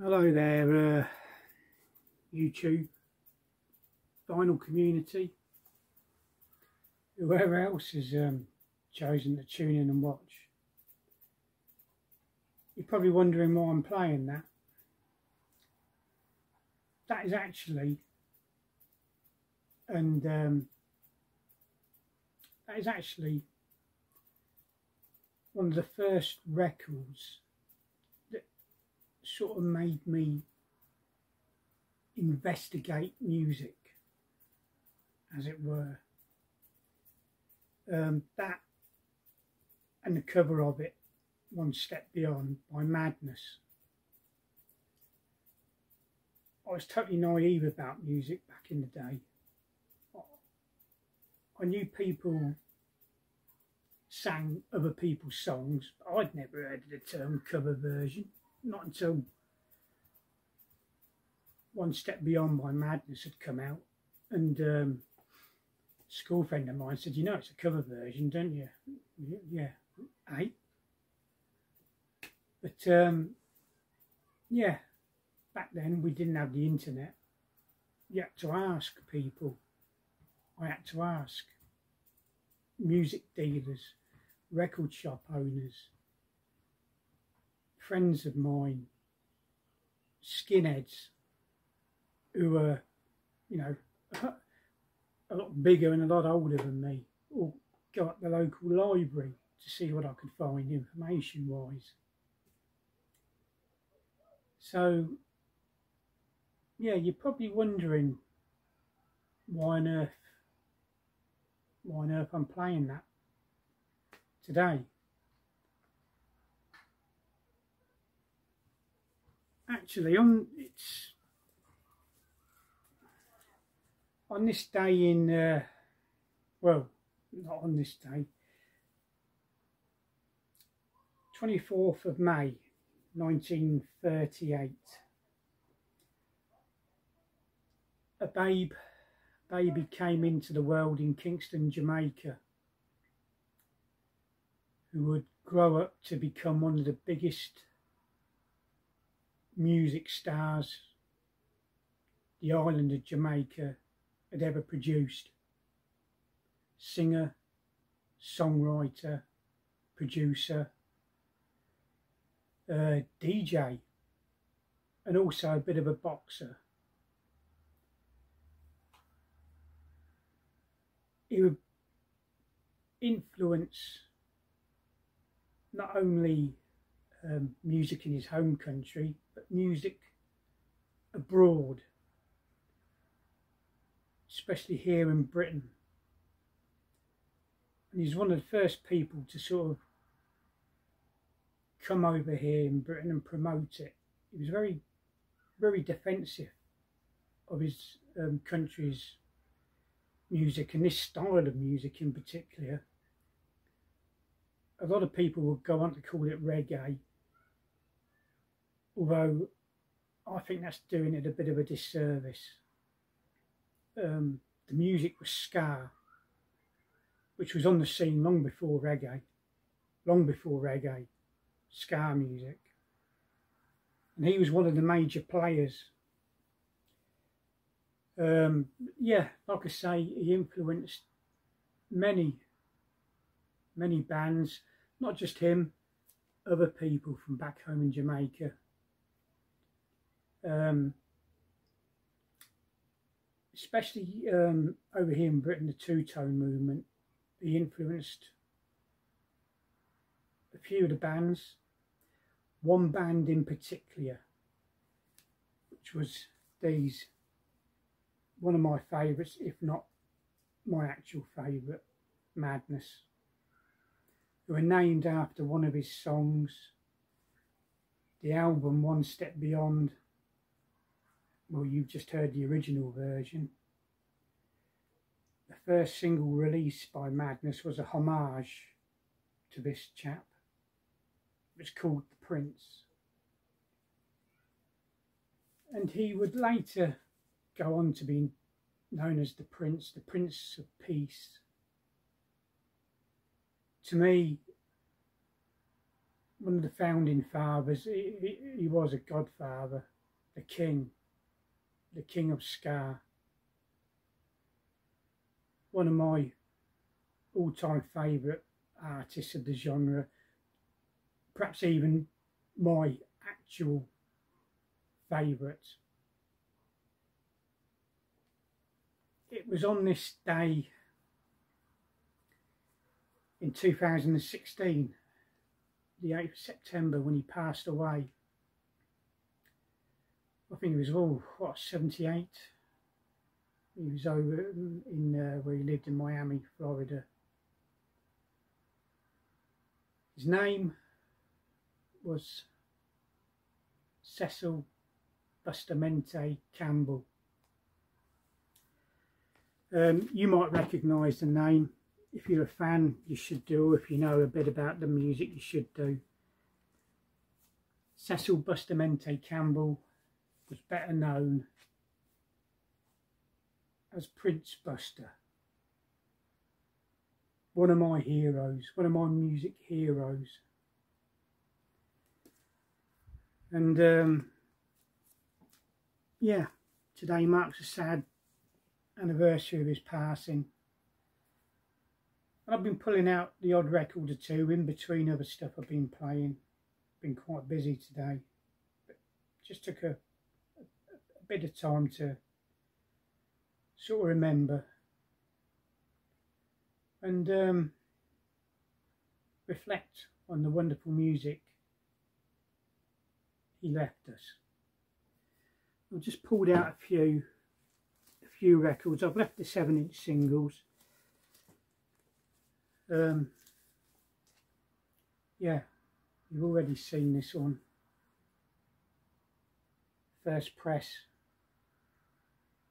Hello there, YouTube, vinyl community, whoever else has chosen to tune in and watch. You're probably wondering why I'm playing that. That is actually, that is actually one of the first records that sort of made me investigate music, as it were. That and the cover of it, One Step Beyond by Madness. I was totally naive about music back in the day. I knew people sang other people's songs, but I'd never heard of the term cover version, not until One Step Beyond by Madness had come out, and a school friend of mine said, "You know it's a cover version, don't you?" Yeah, eh? But yeah, back then we didn't have the internet. You had to ask people. I had to ask music dealers, record shop owners, friends of mine, skinheads who were, you know, a lot bigger and a lot older than me, or go up the local library to see what I could find information wise. So yeah, you're probably wondering why on earth I'm playing that today. Actually, on this day in, well, not on this day, 24th of May 1938, a baby came into the world in Kingston, Jamaica, who would grow up to become one of the biggest music stars the island of Jamaica had ever produced. Singer, songwriter, producer, DJ, and also a bit of a boxer. He would influence not only music in his home country, but music abroad, especially here in Britain. And he's one of the first people to sort of come over here in Britain and promote it. He was very, very defensive of his country's music, and this style of music in particular. A lot of people will go on to call it reggae, although I think that's doing it a bit of a disservice. The music was ska, which was on the scene long before reggae, ska music. And he was one of the major players Yeah, like I say, he influenced many bands, not just him, other people from back home in Jamaica. Especially over here in Britain, the two-tone movement. He influenced a few of the bands. One band in particular, which was these, one of my favourites, if not my actual favourite, Madness. They were named after one of his songs. The album One Step Beyond, well, you've just heard the original version. The first single released by Madness was a homage to this chap. It was called The Prince. And he would later go on to be known as the Prince of Peace. To me, one of the founding fathers, he was a godfather, the king of ska. One of my all-time favourite artists of the genre, perhaps even my actual favourite. It was on this day in 2016, the 8th of September, when he passed away. I think he was, 78. He was over in where he lived in Miami, Florida. His name was Cecil Bustamante Campbell. You might recognise the name. If you're a fan, you should do. If you know a bit about the music, you should do. Cecil Bustamante Campbell was better known as Prince Buster. One of my heroes, one of my music heroes. And yeah, today marks a sad anniversary of his passing. And I've been pulling out the odd record or two in between other stuff I've been playing. Been quite busy today, but just took a bit of time to sort of remember and reflect on the wonderful music he left us. I've just pulled out a few records. I've left the 7-inch singles. Yeah, you've already seen this one. First Press.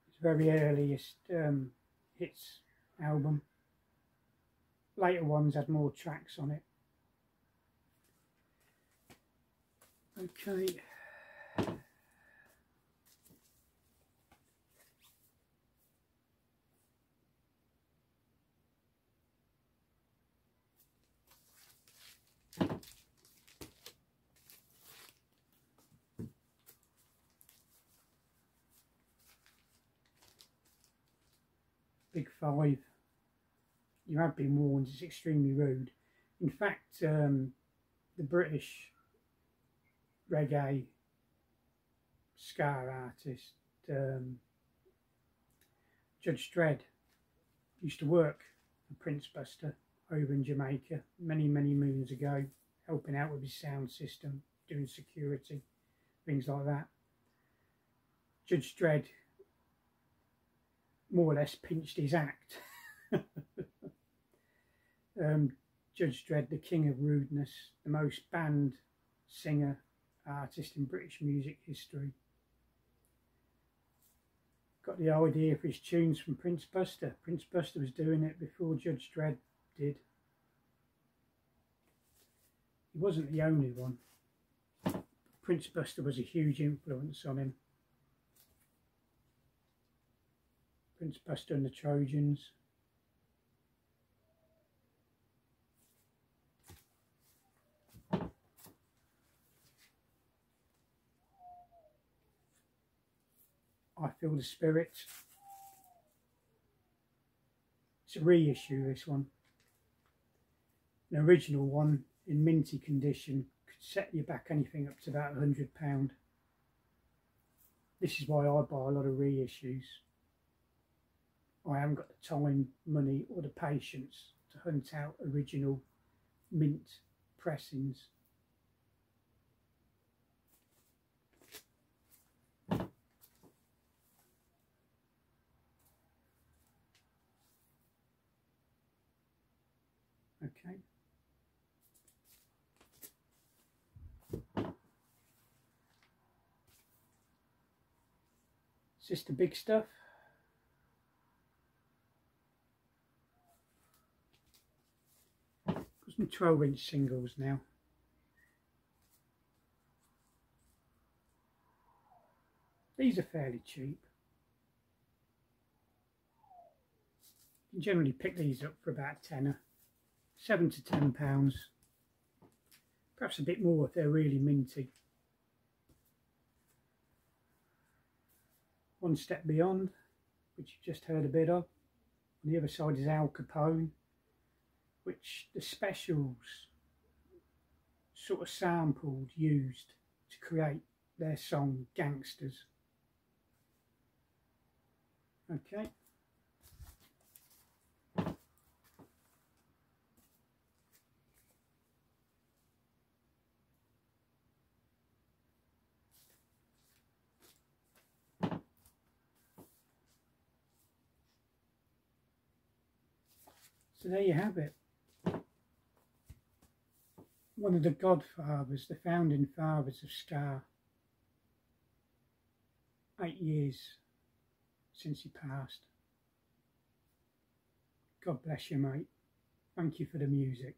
It's very earliest hits album. Later ones had more tracks on it. Okay. Big Five. You have been warned, it's extremely rude. In fact, the British reggae ska artist Judge Dredd used to work for Prince Buster over in Jamaica many moons ago, helping out with his sound system, doing security, things like that. Judge Dredd more or less pinched his act. Judge Dredd, the king of rudeness, the most banned singer, artist in British music history. Got the idea for his tunes from Prince Buster. Prince Buster was doing it before Judge Dredd did. He wasn't the only one. Prince Buster was a huge influence on him. Prince Buster and the Trojans. I Feel the Spirit, It's a reissue, this one. An original one in minty condition could set you back anything up to about £100. This is why I buy a lot of reissues. I haven't got the time, money or the patience to hunt out original mint pressings. Okay. Is this the big stuff? Got some 12-inch singles now. These are fairly cheap. You can generally pick these up for about a tenner, £7 to £10, perhaps a bit more if they're really minty. One Step Beyond, which you've just heard a bit of. On the other side is Al Capone, which the Specials sort of sampled, used to create their song Gangsters. Okay. So there you have it. One of the godfathers, the founding fathers of ska. 8 years since he passed. God bless you, mate. Thank you for the music.